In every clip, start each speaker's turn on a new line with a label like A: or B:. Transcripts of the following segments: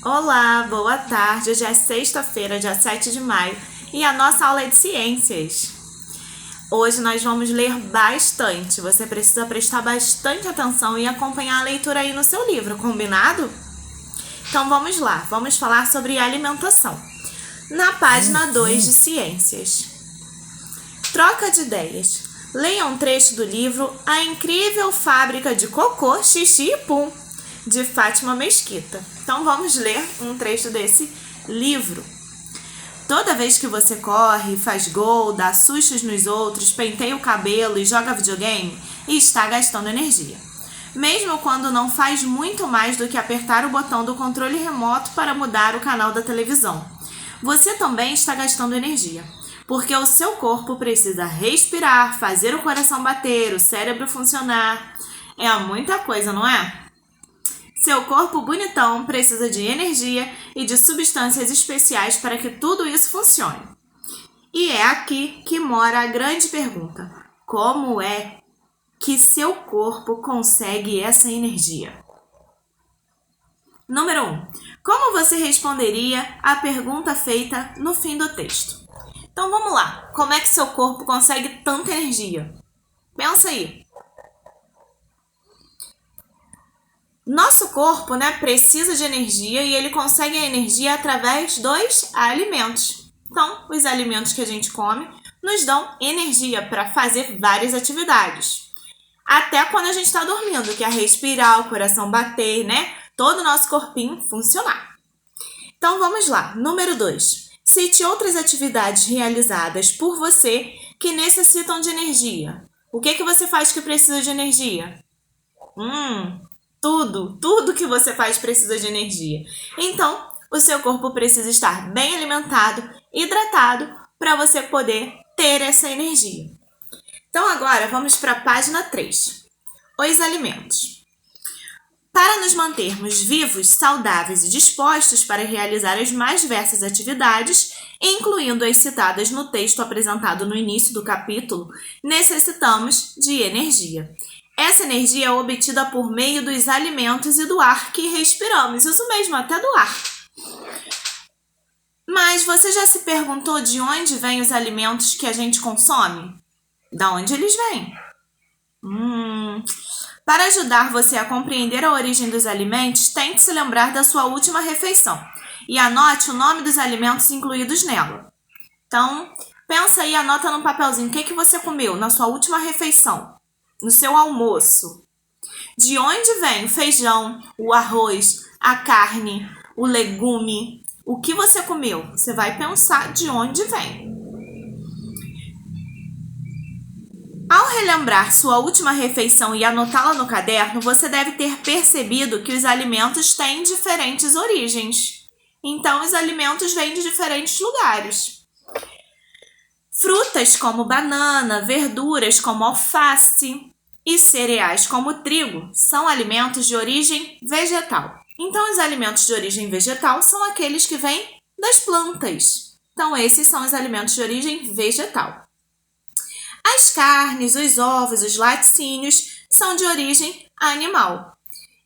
A: Olá, boa tarde. Hoje é sexta-feira, dia 7 de maio, e a nossa aula é de ciências. Hoje nós vamos ler bastante. Você precisa prestar bastante atenção e acompanhar a leitura aí no seu livro, combinado? Então vamos lá, vamos falar sobre alimentação. Na página 2 de ciências. Troca de ideias. Leia um trecho do livro A Incrível Fábrica de Cocô, Xixi e Pum, de Fátima Mesquita. Então vamos ler um trecho desse livro. Toda vez que você corre, faz gol, dá sustos nos outros, penteia o cabelo e joga videogame, está gastando energia. Mesmo quando não faz muito mais do que apertar o botão do controle remoto para mudar o canal da televisão. Você também está gastando energia, porque o seu corpo precisa respirar, fazer o coração bater, o cérebro funcionar. É muita coisa, não é? Seu corpo bonitão precisa de energia e de substâncias especiais para que tudo isso funcione. E é aqui que mora a grande pergunta: como é que seu corpo consegue essa energia? Número 1. Como você responderia à pergunta feita no fim do texto? Então vamos lá. Como é que seu corpo consegue tanta energia? Pensa aí. Nosso corpo, precisa de energia e ele consegue a energia através dos alimentos. Então, os alimentos que a gente come nos dão energia para fazer várias atividades. Até quando a gente está dormindo, que é respirar, o coração bater, todo o nosso corpinho funcionar. Então, vamos lá. Número 2. Cite outras atividades realizadas por você que necessitam de energia. O que você faz que precisa de energia? Tudo que você faz precisa de energia. Então, o seu corpo precisa estar bem alimentado, hidratado, para você poder ter essa energia. Então, agora vamos para a página 3. Os alimentos. Para nos mantermos vivos, saudáveis e dispostos para realizar as mais diversas atividades, incluindo as citadas no texto apresentado no início do capítulo, necessitamos de energia. Essa energia é obtida por meio dos alimentos e do ar que respiramos. Isso mesmo, até do ar. Mas você já se perguntou de onde vêm os alimentos que a gente consome? Da onde eles vêm? Para ajudar você a compreender a origem dos alimentos, tente se lembrar da sua última refeição e anote o nome dos alimentos incluídos nela. Então, pensa aí, anota num papelzinho o que você comeu na sua última refeição. No seu almoço. De onde vem o feijão, o arroz, a carne, o legume? O que você comeu? Você vai pensar de onde vem. Ao relembrar sua última refeição e anotá-la no caderno, você deve ter percebido que os alimentos têm diferentes origens. Então, os alimentos vêm de diferentes lugares. Frutas como banana, verduras como alface e cereais como trigo são alimentos de origem vegetal. Então, os alimentos de origem vegetal são aqueles que vêm das plantas. Então, esses são os alimentos de origem vegetal. As carnes, os ovos, os laticínios são de origem animal.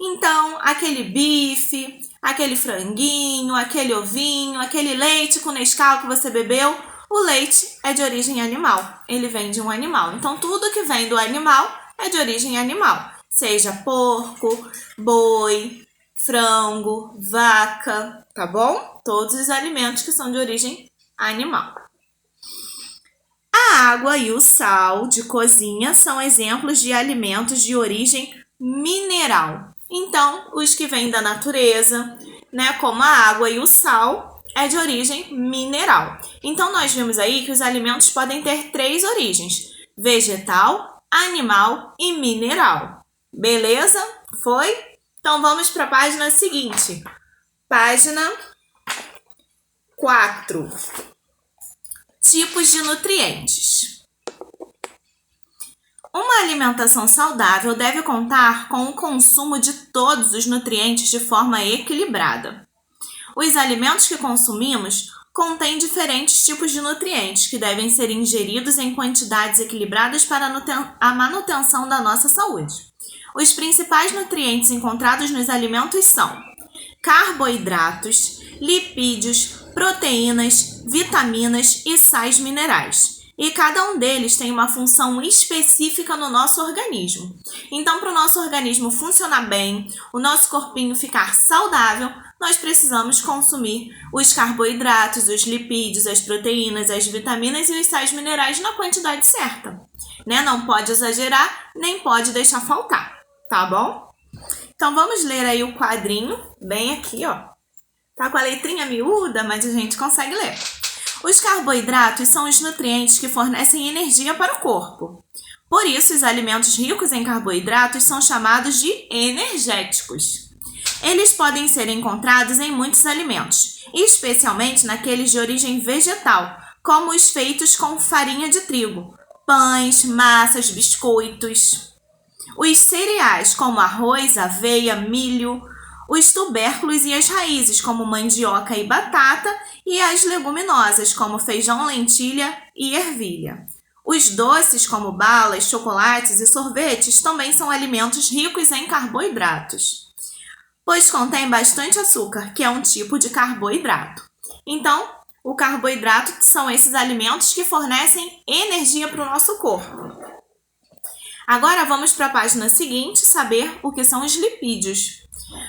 A: Então, aquele bife, aquele franguinho, aquele ovinho, aquele leite com Nescau que você bebeu, o leite é de origem animal, ele vem de um animal. Então, tudo que vem do animal é de origem animal, seja porco, boi, frango, vaca, tá bom? Todos os alimentos que são de origem animal. A água e o sal de cozinha são exemplos de alimentos de origem mineral. Então, os que vêm da natureza, como a água e o sal, é de origem mineral. Então, nós vimos aí que os alimentos podem ter 3 origens: vegetal, animal e mineral. Beleza? Foi? Então, vamos para a página seguinte. Página 4. Tipos de nutrientes. Uma alimentação saudável deve contar com o consumo de todos os nutrientes de forma equilibrada. Os alimentos que consumimos contêm diferentes tipos de nutrientes que devem ser ingeridos em quantidades equilibradas para a manutenção da nossa saúde. Os principais nutrientes encontrados nos alimentos são carboidratos, lipídios, proteínas, vitaminas e sais minerais. E cada um deles tem uma função específica no nosso organismo. Então, para o nosso organismo funcionar bem, o nosso corpinho ficar saudável, nós precisamos consumir os carboidratos, os lipídios, as proteínas, as vitaminas e os sais minerais na quantidade certa, né? Não pode exagerar, nem pode deixar faltar, tá bom? Então, vamos ler aí o quadrinho, bem aqui, ó. Tá com a letrinha miúda, mas a gente consegue ler. Os carboidratos são os nutrientes que fornecem energia para o corpo. Por isso, os alimentos ricos em carboidratos são chamados de energéticos. Eles podem ser encontrados em muitos alimentos, especialmente naqueles de origem vegetal, como os feitos com farinha de trigo, pães, massas, biscoitos. Os cereais, como arroz, aveia, milho, os tubérculos e as raízes, como mandioca e batata, e as leguminosas, como feijão, lentilha e ervilha. Os doces, como balas, chocolates e sorvetes, também são alimentos ricos em carboidratos, pois contém bastante açúcar, que é um tipo de carboidrato. Então, o carboidrato são esses alimentos que fornecem energia para o nosso corpo. Agora vamos para a página seguinte saber o que são os lipídios.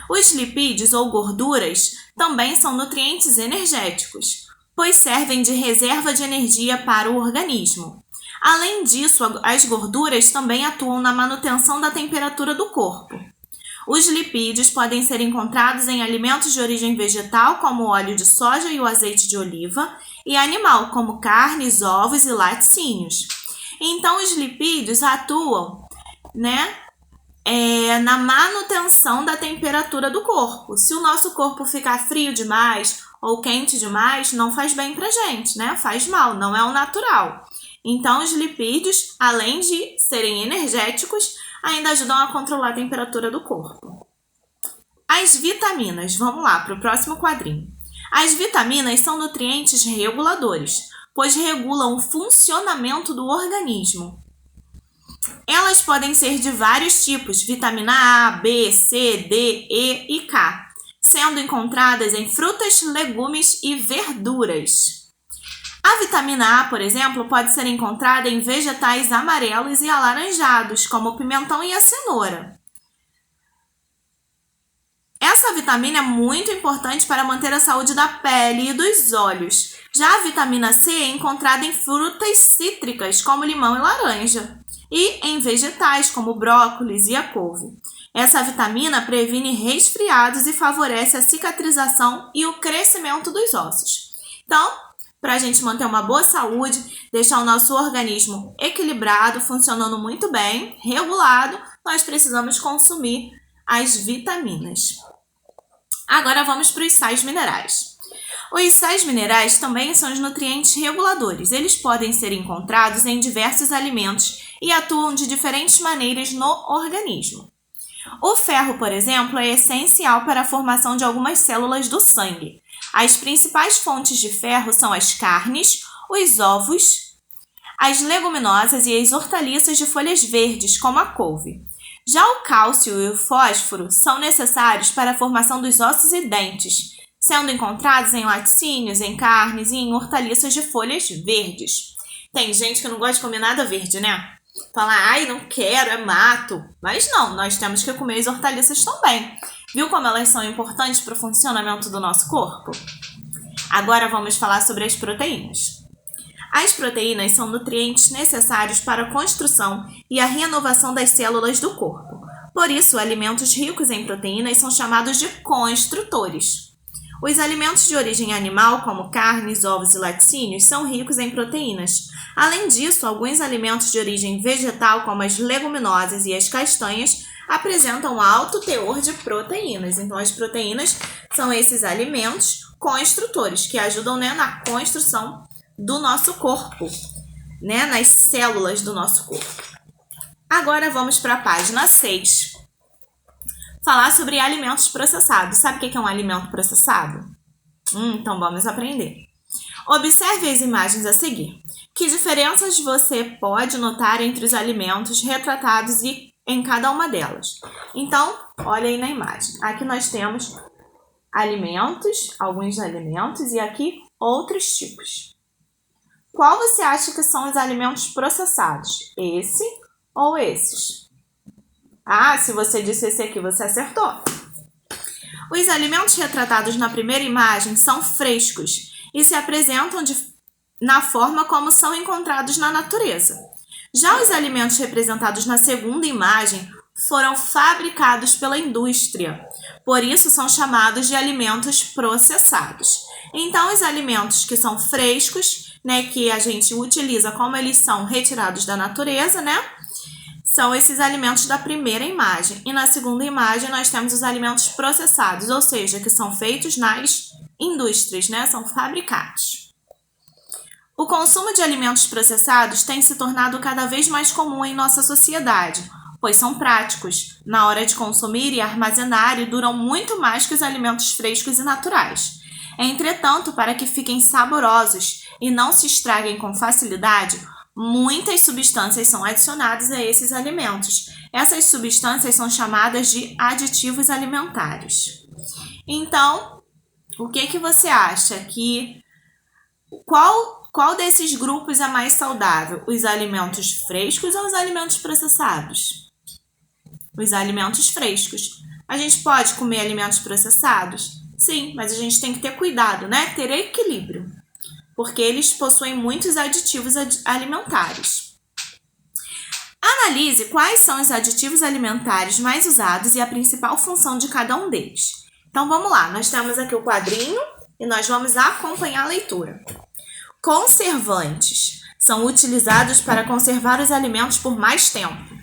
A: Os lipídios ou gorduras também são nutrientes energéticos, pois servem de reserva de energia para o organismo. Além disso, as gorduras também atuam na manutenção da temperatura do corpo. Os lipídios podem ser encontrados em alimentos de origem vegetal, como o óleo de soja e o azeite de oliva, e animal, como carnes, ovos e laticínios. Então, os lipídios atuam, na manutenção da temperatura do corpo. Se o nosso corpo ficar frio demais ou quente demais, não faz bem pra gente, né? Faz mal, não é o natural. Então, os lipídios, além de serem energéticos, ainda ajudam a controlar a temperatura do corpo. As vitaminas, vamos lá para o próximo quadrinho. As vitaminas são nutrientes reguladores, pois regulam o funcionamento do organismo. Elas podem ser de vários tipos, vitamina A, B, C, D, E e K, sendo encontradas em frutas, legumes e verduras. A vitamina A, por exemplo, pode ser encontrada em vegetais amarelos e alaranjados, como o pimentão e a cenoura. Essa vitamina é muito importante para manter a saúde da pele e dos olhos. Já a vitamina C é encontrada em frutas cítricas, como limão e laranja, e em vegetais, como brócolis e a couve. Essa vitamina previne resfriados e favorece a cicatrização e o crescimento dos ossos. Então, para a gente manter uma boa saúde, deixar o nosso organismo equilibrado, funcionando muito bem, regulado, nós precisamos consumir as vitaminas. Agora vamos para os sais minerais. Os sais minerais também são os nutrientes reguladores. Eles podem ser encontrados em diversos alimentos e atuam de diferentes maneiras no organismo. O ferro, por exemplo, é essencial para a formação de algumas células do sangue. As principais fontes de ferro são as carnes, os ovos, as leguminosas e as hortaliças de folhas verdes, como a couve. Já o cálcio e o fósforo são necessários para a formação dos ossos e dentes, sendo encontrados em laticínios, em carnes e em hortaliças de folhas verdes. Tem gente que não gosta de comer nada verde, né? Fala, ai, não quero, é mato. Mas não, nós temos que comer as hortaliças também. Viu como elas são importantes para o funcionamento do nosso corpo? Agora vamos falar sobre as proteínas. As proteínas são nutrientes necessários para a construção e a renovação das células do corpo. Por isso, alimentos ricos em proteínas são chamados de construtores. Os alimentos de origem animal, como carnes, ovos e laticínios, são ricos em proteínas. Além disso, alguns alimentos de origem vegetal, como as leguminosas e as castanhas, apresentam alto teor de proteínas. Então, as proteínas são esses alimentos construtores que ajudam na construção do nosso corpo, nas células do nosso corpo. Agora vamos para a página 6. Falar sobre alimentos processados. Sabe o que é um alimento processado? Então vamos aprender. Observe as imagens a seguir. Que diferenças você pode notar entre os alimentos retratados e em cada uma delas? Então, olha aí na imagem. Aqui nós temos alimentos, alguns alimentos e aqui outros tipos. Qual você acha que são os alimentos processados? Esse ou esses? Ah, se você disse esse aqui, você acertou. Os alimentos retratados na primeira imagem são frescos e se apresentam na forma como são encontrados na natureza. Já os alimentos representados na segunda imagem foram fabricados pela indústria, por isso são chamados de alimentos processados. Então, os alimentos que são frescos, né, que a gente utiliza como eles são retirados da natureza, né, são esses alimentos da primeira imagem. E na segunda imagem nós temos os alimentos processados, ou seja, que são feitos nas indústrias, né, são fabricados. O consumo de alimentos processados tem se tornado cada vez mais comum em nossa sociedade, pois são práticos na hora de consumir e armazenar e duram muito mais que os alimentos frescos e naturais. Entretanto, para que fiquem saborosos e não se estraguem com facilidade, muitas substâncias são adicionadas a esses alimentos. Essas substâncias são chamadas de aditivos alimentares. Então, o que você acha que qual desses grupos é mais saudável? Os alimentos frescos ou os alimentos processados? Os alimentos frescos. A gente pode comer alimentos processados? Sim, mas a gente tem que ter cuidado, né? Ter equilíbrio, porque eles possuem muitos aditivos alimentares. Analise quais são os aditivos alimentares mais usados e a principal função de cada um deles. Então vamos lá, nós temos aqui o quadrinho e nós vamos acompanhar a leitura. Conservantes são utilizados para conservar os alimentos por mais tempo.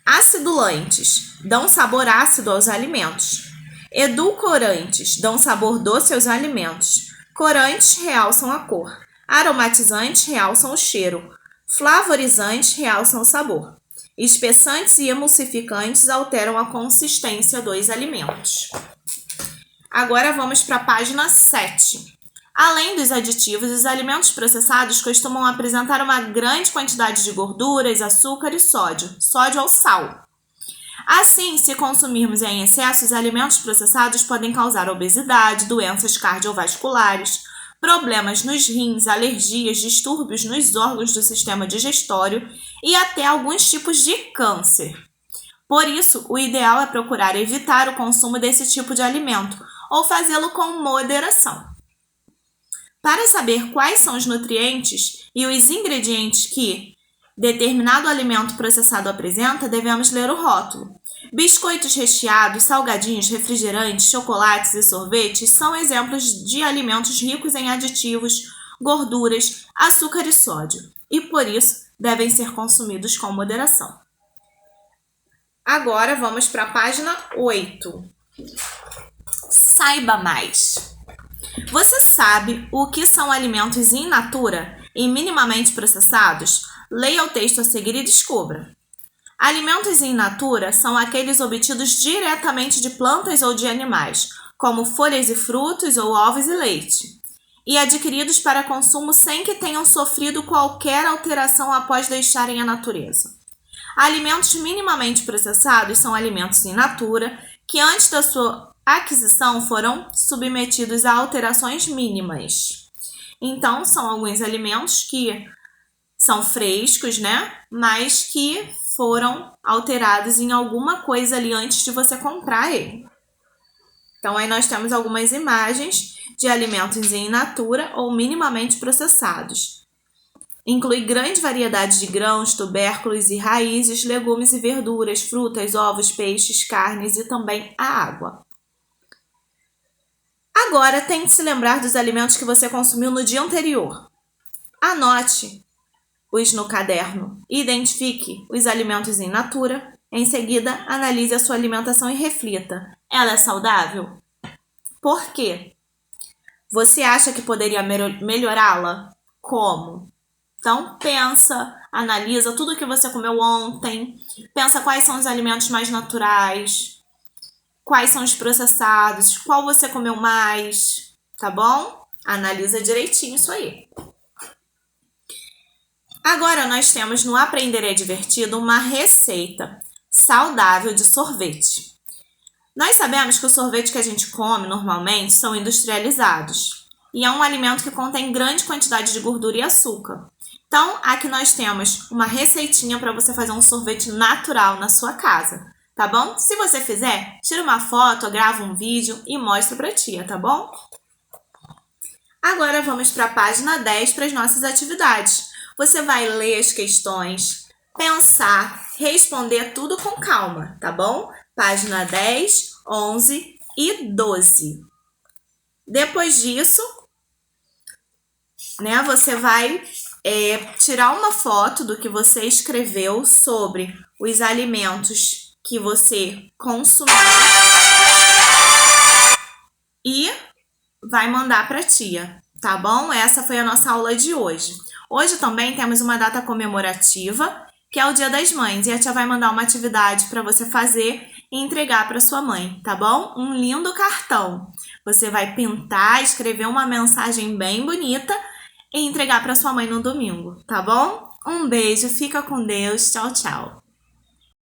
A: Acidulantes dão sabor ácido aos alimentos. Edulcorantes dão sabor doce aos alimentos. Corantes realçam a cor. Aromatizantes realçam o cheiro. Flavorizantes realçam o sabor. Espessantes e emulsificantes alteram a consistência dos alimentos. Agora vamos para a página 7. Além dos aditivos, os alimentos processados costumam apresentar uma grande quantidade de gorduras, açúcar e sódio ou sal. Assim, se consumirmos em excesso, os alimentos processados podem causar obesidade, doenças cardiovasculares, problemas nos rins, alergias, distúrbios nos órgãos do sistema digestório e até alguns tipos de câncer. Por isso, o ideal é procurar evitar o consumo desse tipo de alimento ou fazê-lo com moderação. Para saber quais são os nutrientes e os ingredientes que determinado alimento processado apresenta, devemos ler o rótulo. Biscoitos recheados, salgadinhos, refrigerantes, chocolates e sorvetes são exemplos de alimentos ricos em aditivos, gorduras, açúcar e sódio, e por isso devem ser consumidos com moderação. Agora vamos para a página 8. Saiba mais. Você sabe o que são alimentos in natura e minimamente processados? Leia o texto a seguir e descubra. Alimentos in natura são aqueles obtidos diretamente de plantas ou de animais, como folhas e frutos ou ovos e leite, e adquiridos para consumo sem que tenham sofrido qualquer alteração após deixarem a natureza. Alimentos minimamente processados são alimentos in natura que antes da sua aquisição foram submetidos a alterações mínimas. Então, são alguns alimentos que são frescos, né? Mas que foram alterados em alguma coisa ali antes de você comprar ele. Então, aí nós temos algumas imagens de alimentos in natura ou minimamente processados. Inclui grande variedade de grãos, tubérculos e raízes, legumes e verduras, frutas, ovos, peixes, carnes e também a água. Agora, tente se lembrar dos alimentos que você consumiu no dia anterior. Anote-os no caderno e identifique os alimentos in natura. Em seguida, analise a sua alimentação e reflita. Ela é saudável? Por quê? Você acha que poderia melhorá-la? Como? Então, pensa, analisa tudo que você comeu ontem. Pensa quais são os alimentos mais naturais. Quais são os processados, qual você comeu mais, tá bom? Analisa direitinho isso aí. Agora nós temos no Aprender é Divertido uma receita saudável de sorvete. Nós sabemos que o sorvete que a gente come normalmente são industrializados e é um alimento que contém grande quantidade de gordura e açúcar. Então, aqui nós temos uma receitinha para você fazer um sorvete natural na sua casa, tá bom? Se você fizer, tira uma foto, grava um vídeo e mostra para a tia, tá bom? Agora vamos para a página 10 para as nossas atividades. Você vai ler as questões, pensar, responder tudo com calma, tá bom? Página 10, 11 e 12. Depois disso, você vai tirar uma foto do que você escreveu sobre os alimentos que você consumiu e vai mandar para a tia, tá bom? Essa foi a nossa aula de hoje. Hoje também temos uma data comemorativa, que é o Dia das Mães, e a tia vai mandar uma atividade para você fazer e entregar para sua mãe, tá bom? Um lindo cartão. Você vai pintar, escrever uma mensagem bem bonita e entregar para sua mãe no domingo, tá bom? Um beijo, fica com Deus, tchau, tchau.